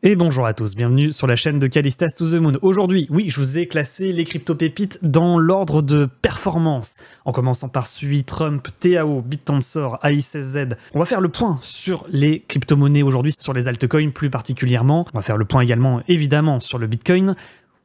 Et bonjour à tous, bienvenue sur la chaîne de Callistas to the Moon. Aujourd'hui, oui, je vous ai classé les crypto-pépites dans l'ordre de performance, en commençant par SUI, Trump, TAO, BitTensor, AISZ. On va faire le point sur les crypto-monnaies aujourd'hui, sur les altcoins plus particulièrement. On va faire le point également, évidemment, sur le Bitcoin.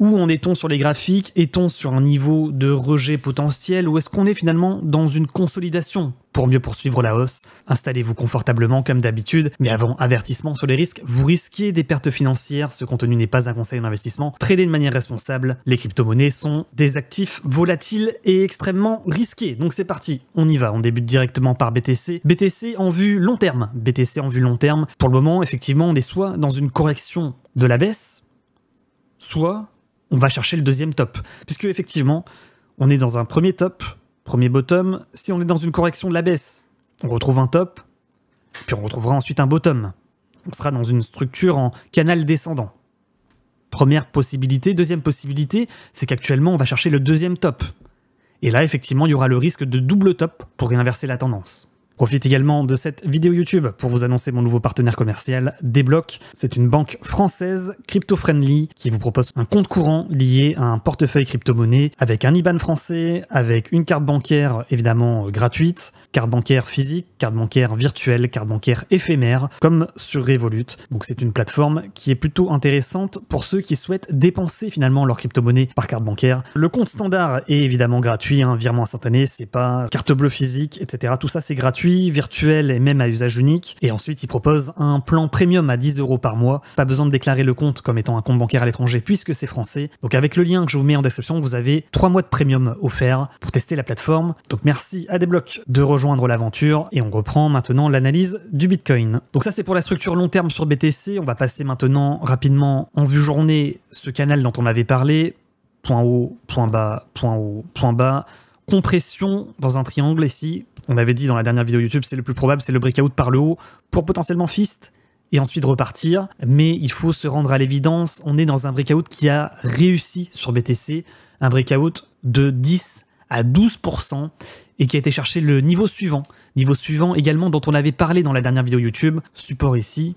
Où en est-on sur les graphiques? Est-on sur un niveau de rejet potentiel ou est-ce qu'on est finalement dans une consolidation pour mieux poursuivre la hausse? Installez-vous confortablement comme d'habitude, mais avant, avertissement sur les risques, vous risquez des pertes financières, ce contenu n'est pas un conseil d'investissement. Tradez de manière responsable, les crypto-monnaies sont des actifs volatiles et extrêmement risqués. Donc c'est parti, on y va, on débute directement par BTC. BTC en vue long terme, BTC en vue long terme. Pour le moment, effectivement, on est soit dans une correction de la baisse, soit on va chercher le deuxième top, puisque effectivement, on est dans un premier top, premier bottom. Si on est dans une correction de la baisse, on retrouve un top, puis on retrouvera ensuite un bottom. On sera dans une structure en canal descendant. Première possibilité. Deuxième possibilité, c'est qu'actuellement, on va chercher le deuxième top. Et là, effectivement, il y aura le risque de double top pour réinverser la tendance. Profite également de cette vidéo YouTube pour vous annoncer mon nouveau partenaire commercial, Deblock. C'est une banque française crypto-friendly qui vous propose un compte courant lié à un portefeuille crypto-monnaie avec un IBAN français, avec une carte bancaire évidemment gratuite, carte bancaire physique, carte bancaire virtuelle, carte bancaire éphémère, comme sur Revolut. Donc c'est une plateforme qui est plutôt intéressante pour ceux qui souhaitent dépenser finalement leur crypto-monnaie par carte bancaire. Le compte standard est évidemment gratuit, virement instantané, c'est pas carte bleue physique, etc. Tout ça c'est gratuit, virtuel et même à usage unique. Et ensuite, il propose un plan premium à 10 € par mois. Pas besoin de déclarer le compte comme étant un compte bancaire à l'étranger puisque c'est français. Donc avec le lien que je vous mets en description, vous avez 3 mois de premium offerts pour tester la plateforme. Donc merci à Deblock de rejoindre l'aventure et on reprend maintenant l'analyse du Bitcoin. Donc ça c'est pour la structure long terme sur BTC. On va passer maintenant rapidement en vue journée ce canal dont on avait parlé. Point haut, point bas, point haut, point bas. Compression dans un triangle ici. On avait dit dans la dernière vidéo YouTube, c'est le plus probable, c'est le breakout par le haut pour potentiellement fist et ensuite repartir. Mais il faut se rendre à l'évidence, on est dans un breakout qui a réussi sur BTC, un breakout de 10 à 12% et qui a été chercher le niveau suivant. Niveau suivant également dont on avait parlé dans la dernière vidéo YouTube, support ici,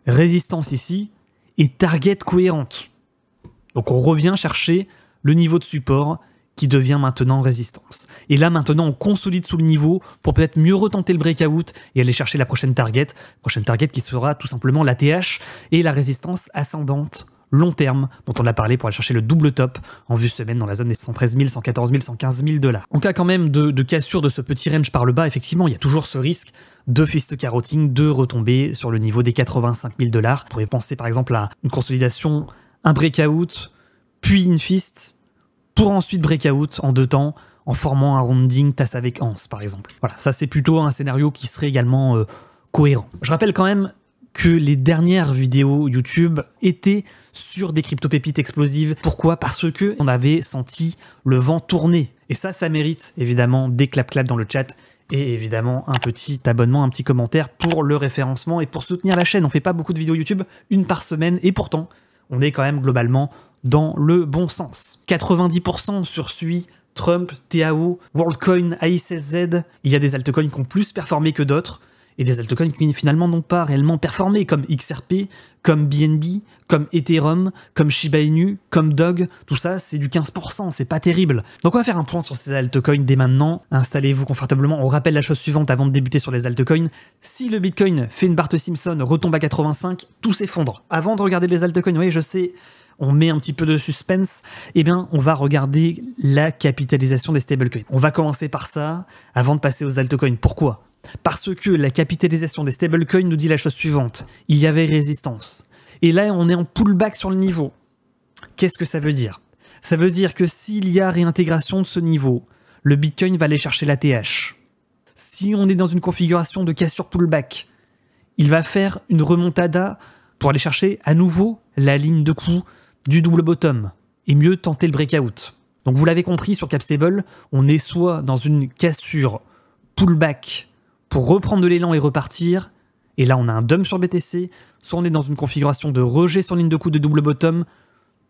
résistance ici et target cohérente. Donc on revient chercher le niveau de support qui devient maintenant résistance. Et là, maintenant, on consolide sous le niveau pour peut-être mieux retenter le breakout et aller chercher la prochaine target qui sera tout simplement la TH et la résistance ascendante long terme dont on a parlé pour aller chercher le double top en vue semaine dans la zone des 113 000, 114 000, 115 000 $. En cas quand même de cassure de ce petit range par le bas, effectivement, il y a toujours ce risque de fist carotting, de retomber sur le niveau des 85 000 $. On pourrait penser par exemple à une consolidation, un breakout, puis une fist, pour ensuite breakout en 2 temps, en formant un rounding tasse avec anse, par exemple. Voilà, ça c'est plutôt un scénario qui serait également cohérent. Je rappelle quand même que les dernières vidéos YouTube étaient sur des crypto-pépites explosives. Pourquoi? Parce que on avait senti le vent tourner. Et ça mérite évidemment des clap-clap dans le chat et évidemment un petit abonnement, un petit commentaire pour le référencement et pour soutenir la chaîne. On fait pas beaucoup de vidéos YouTube, une par semaine, et pourtant, on est quand même globalement dans le bon sens. 90% sur SUI, Trump, TAO, WorldCoin, AISZ. Il y a des altcoins qui ont plus performé que d'autres et des altcoins qui finalement n'ont pas réellement performé, comme XRP, comme BNB, comme Ethereum, comme Shiba Inu, comme Dog. Tout ça, c'est du 15%, c'est pas terrible. Donc on va faire un point sur ces altcoins dès maintenant. Installez-vous confortablement. On rappelle la chose suivante avant de débuter sur les altcoins. Si le Bitcoin fait une Bart Simpson, retombe à 85, tout s'effondre. Avant de regarder les altcoins, oui, je sais, on met un petit peu de suspense, eh bien, on va regarder la capitalisation des stablecoins. On va commencer par ça, avant de passer aux altcoins. Pourquoi? Parce que la capitalisation des stablecoins nous dit la chose suivante. Il y avait résistance. Et là, on est en pullback sur le niveau. Qu'est-ce que ça veut dire? Ça veut dire que s'il y a réintégration de ce niveau, le Bitcoin va aller chercher la TH. Si on est dans une configuration de cassure pullback, il va faire une remontada pour aller chercher à nouveau la ligne de coup du double bottom et mieux tenter le breakout. Donc vous l'avez compris, sur Capstable, on est soit dans une cassure pullback pour reprendre de l'élan et repartir, et là on a un dump sur BTC, soit on est dans une configuration de rejet sur ligne de coup de double bottom,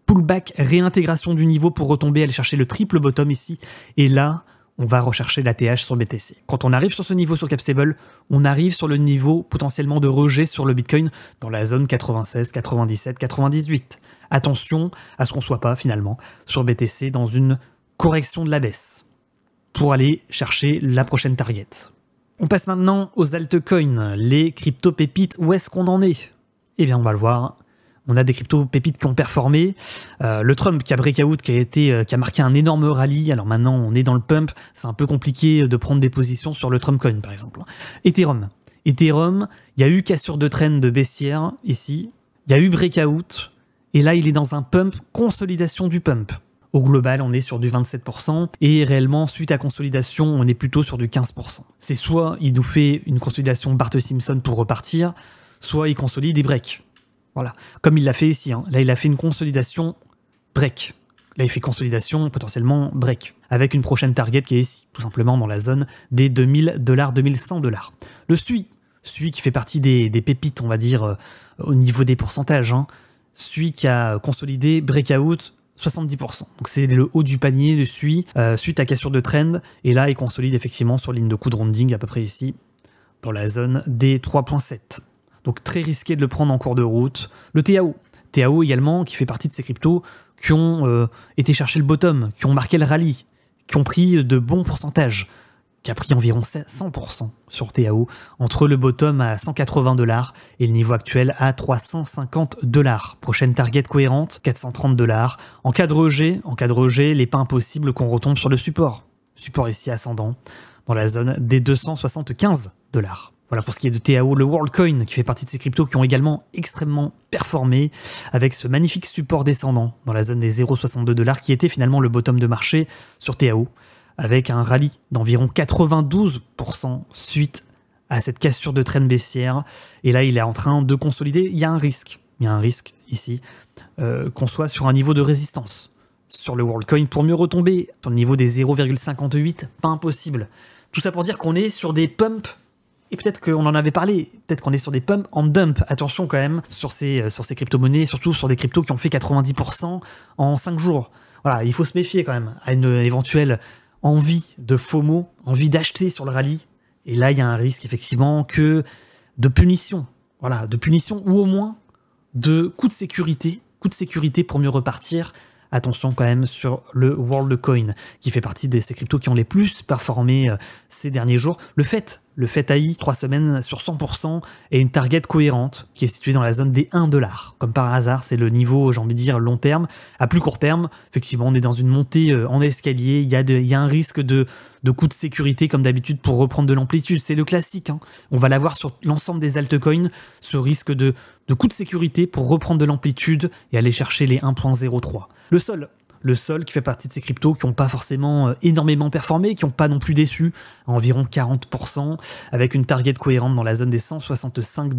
pullback, réintégration du niveau pour retomber, aller chercher le triple bottom ici, et là on va rechercher l'ATH sur BTC. Quand on arrive sur ce niveau sur Capstable, on arrive sur le niveau potentiellement de rejet sur le Bitcoin dans la zone 96, 97, 98. Attention à ce qu'on ne soit pas finalement sur BTC dans une correction de la baisse pour aller chercher la prochaine target. On passe maintenant aux altcoins, les crypto-pépites. Où est-ce qu'on en est? Eh bien, on va le voir. On a des crypto-pépites qui ont performé. Le Trump qui a breakout, qui a marqué un énorme rallye. Alors maintenant, on est dans le pump. C'est un peu compliqué de prendre des positions sur le Trump Coin, par exemple. Ethereum, il y a eu cassure de trend de baissière ici. Il y a eu breakout. Et là, il est dans un pump, consolidation du pump. Au global, on est sur du 27%, et réellement, suite à consolidation, on est plutôt sur du 15%. C'est soit il nous fait une consolidation Bart-Simpson pour repartir, soit il consolide et break. Voilà, comme il l'a fait ici. Hein. Là, il a fait une consolidation break. Là, il fait consolidation, potentiellement break, avec une prochaine target qui est ici, tout simplement dans la zone des $2000, $2100. Le SUI qui fait partie des pépites, on va dire, au niveau des pourcentages. Hein. SUI qui a consolidé breakout 70%. Donc c'est le haut du panier de SUI suite à cassure de trend. Et là, il consolide effectivement sur ligne de coup de rounding à peu près ici, dans la zone des 3.7. Donc très risqué de le prendre en cours de route. Le TAO. TAO également, qui fait partie de ces cryptos qui ont été chercher le bottom, qui ont marqué le rallye, qui ont pris de bons pourcentages, qui a pris environ 100% sur TAO, entre le bottom à $180 et le niveau actuel à $350. Prochaine target cohérente, $430. En cas de rejet, il n'est pas impossible qu'on retombe sur le support. Support ici ascendant, dans la zone des $275. Voilà pour ce qui est de TAO, le WorldCoin qui fait partie de ces cryptos qui ont également extrêmement performé avec ce magnifique support descendant dans la zone des $0,62 qui était finalement le bottom de marché sur TAO, avec un rallye d'environ 92% suite à cette cassure de trend baissière. Et là, il est en train de consolider. Il y a un risque ici qu'on soit sur un niveau de résistance sur le WorldCoin pour mieux retomber sur le niveau des 0,58. Pas impossible. Tout ça pour dire qu'on est sur des pumps. Et peut-être qu'on en avait parlé, peut-être qu'on est sur des pumps en dump. Attention quand même sur ces crypto-monnaies, surtout sur des cryptos qui ont fait 90% en 5 jours. Voilà, il faut se méfier quand même à une éventuelle envie de FOMO, envie d'acheter sur le rallye. Et là, il y a un risque effectivement de punition. Voilà, de punition ou au moins de coup de sécurité pour mieux repartir. Attention quand même sur le WorldCoin, qui fait partie de ces cryptos qui ont les plus performé ces derniers jours. Le FET AI, 3 semaines sur 100%, et une target cohérente qui est située dans la zone des $1. Comme par hasard, c'est le niveau, j'ai envie de dire, long terme. À plus court terme, effectivement, on est dans une montée en escalier. Il y a un risque de coup de sécurité, comme d'habitude, pour reprendre de l'amplitude. C'est le classique. Hein. On va l'avoir sur l'ensemble des altcoins, ce risque de coup de sécurité pour reprendre de l'amplitude et aller chercher les 1.03. Le sol qui fait partie de ces cryptos qui n'ont pas forcément énormément performé, qui n'ont pas non plus déçu, à environ 40%, avec une target cohérente dans la zone des $165.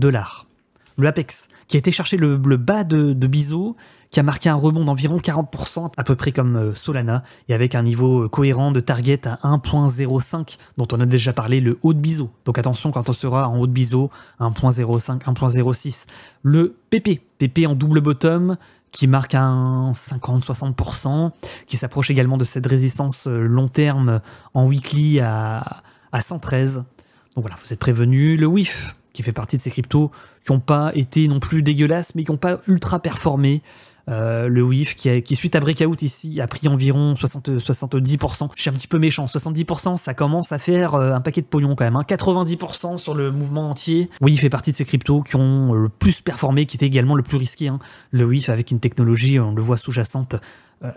Le Apex, qui a été chercher le bas de Biseau, qui a marqué un rebond d'environ 40%, à peu près comme Solana, et avec un niveau cohérent de target à 1.05, dont on a déjà parlé, le haut de Biseau. Donc attention quand on sera en haut de Biseau, 1.05, 1.06. Le PP en double bottom, qui marque un 50-60%, qui s'approche également de cette résistance long terme en weekly à 113. Donc voilà, vous êtes prévenus. Le WIF, qui fait partie de ces cryptos qui n'ont pas été non plus dégueulasses, mais qui n'ont pas ultra performé. Le WIF qui suite à breakout ici a pris environ 70%. Je suis un petit peu méchant, 70% ça commence à faire un paquet de pognon quand même. Hein. 90% sur le mouvement entier. WIF fait partie de ces cryptos qui ont le plus performé, qui était également le plus risqué. Hein. Le WIF avec une technologie, on le voit sous-jacente,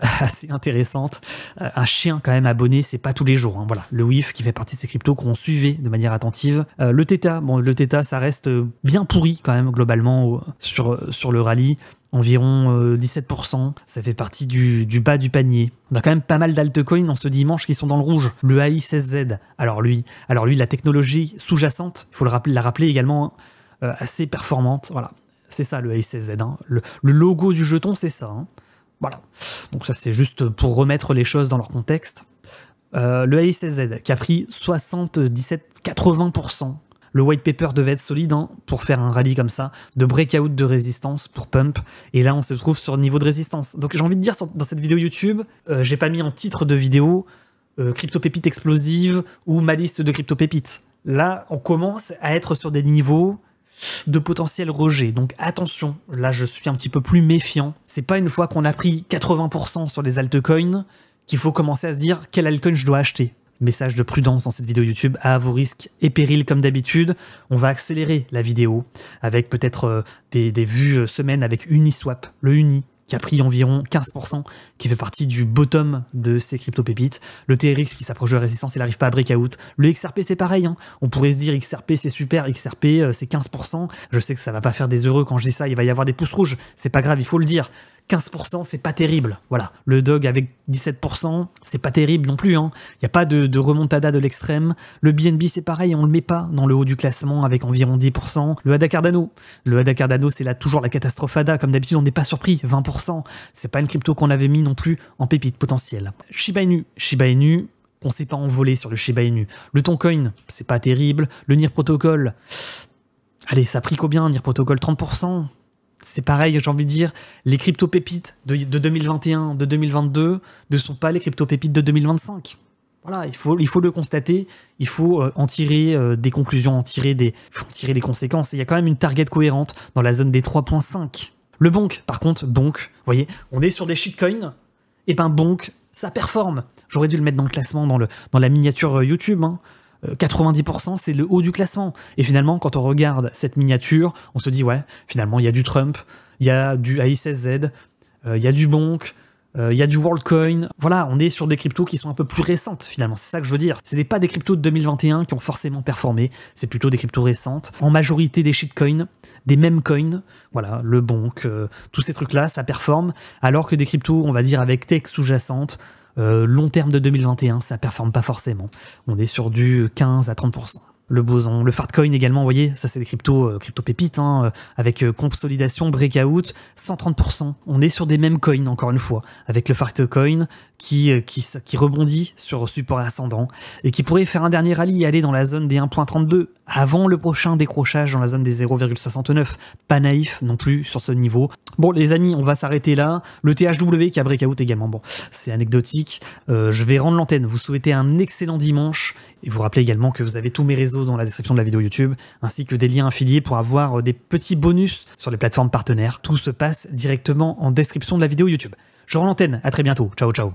assez intéressante. Un chien quand même abonné, c'est pas tous les jours. Hein. Voilà, le WIF qui fait partie de ces cryptos qu'on suivait de manière attentive. Le Theta, le Theta ça reste bien pourri quand même globalement sur le rallye. Environ 17%, ça fait partie du bas du panier. On a quand même pas mal d'altcoins en ce dimanche qui sont dans le rouge. Le AI16Z, alors lui, la technologie sous-jacente, il faut la rappeler également, assez performante. Voilà, c'est ça le AI16Z. Hein. Le logo du jeton, c'est ça. Hein. Voilà, donc ça c'est juste pour remettre les choses dans leur contexte. Le AI16Z qui a pris 77-80%. Le white paper devait être solide hein, pour faire un rallye comme ça, de breakout de résistance pour pump. Et là, on se trouve sur le niveau de résistance. Donc j'ai envie de dire dans cette vidéo YouTube, j'ai pas mis en titre de vidéo crypto-pépites explosives ou ma liste de crypto-pépites. Là, on commence à être sur des niveaux de potentiel rejet. Donc attention, là je suis un petit peu plus méfiant. C'est pas une fois qu'on a pris 80% sur les altcoins qu'il faut commencer à se dire quel altcoin je dois acheter. Message de prudence dans cette vidéo YouTube, à vos risques et périls comme d'habitude. On va accélérer la vidéo avec peut-être des vues semaines avec Uniswap, le Uni, qui a pris environ 15%, qui fait partie du bottom de ces crypto-pépites. Le TRX qui s'approche de la résistance, il n'arrive pas à breakout. Le XRP, c'est pareil. Hein. On pourrait se dire XRP, c'est super, XRP, c'est 15%. Je sais que ça va pas faire des heureux quand je dis ça, il va y avoir des pouces rouges. C'est pas grave, il faut le dire. 15%, c'est pas terrible. Voilà. Le DOG avec 17%, c'est pas terrible non plus. Hein. Il n'y a pas de remontada de l'extrême. Le BNB, c'est pareil, on le met pas dans le haut du classement avec environ 10%. Le ADA Cardano. Le ADA Cardano, c'est là toujours la catastrophe ADA. Comme d'habitude, on n'est pas surpris. 20%. C'est pas une crypto qu'on avait mis non plus en pépite potentielle. Shiba Inu. Shiba Inu, on s'est pas envolé sur le Shiba Inu. Le Toncoin, c'est pas terrible. Le NIR Protocol. Allez, ça a pris combien, NIR Protocol? 30%. C'est pareil, j'ai envie de dire, les crypto-pépites de 2021, de 2022 ne sont pas les crypto-pépites de 2025. Voilà, il faut le constater, il faut en tirer des conclusions, en tirer des conséquences. Et il y a quand même une target cohérente dans la zone des 3.5. Le Bonk, par contre, Bonk, vous voyez, on est sur des shitcoins, et ben Bonk, ça performe. J'aurais dû le mettre dans le classement, dans la miniature YouTube, hein. 90% c'est le haut du classement. Et finalement, quand on regarde cette miniature, on se dit ouais, finalement il y a du Trump, il y a du AISSZ, il y a du Bonk, il y a du WorldCoin. Voilà, on est sur des cryptos qui sont un peu plus récentes finalement, c'est ça que je veux dire. Ce n'est pas des cryptos de 2021 qui ont forcément performé, c'est plutôt des cryptos récentes. En majorité des shitcoins, des meme coins, voilà, le Bonk, tous ces trucs-là, ça performe, alors que des cryptos, on va dire avec tech sous-jacente, long terme de 2021, ça performe pas forcément. On est sur du 15 à 30%. Le boson, le Fartcoin également, vous voyez, ça c'est des crypto-pépites, hein, avec consolidation, breakout, 130%. On est sur des mêmes coins, encore une fois, avec le Fartcoin qui rebondit sur support ascendant et qui pourrait faire un dernier rallye et aller dans la zone des 1.32 avant le prochain décrochage dans la zone des 0,69. Pas naïf non plus sur ce niveau. Bon les amis, on va s'arrêter là. Le THW qui a breakout également, bon, c'est anecdotique. Je vais rendre l'antenne, vous souhaitez un excellent dimanche et vous rappelez également que vous avez tous mes réseaux dans la description de la vidéo YouTube, ainsi que des liens affiliés pour avoir des petits bonus sur les plateformes partenaires. Tout se passe directement en description de la vidéo YouTube. Je rends l'antenne, à très bientôt, ciao ciao.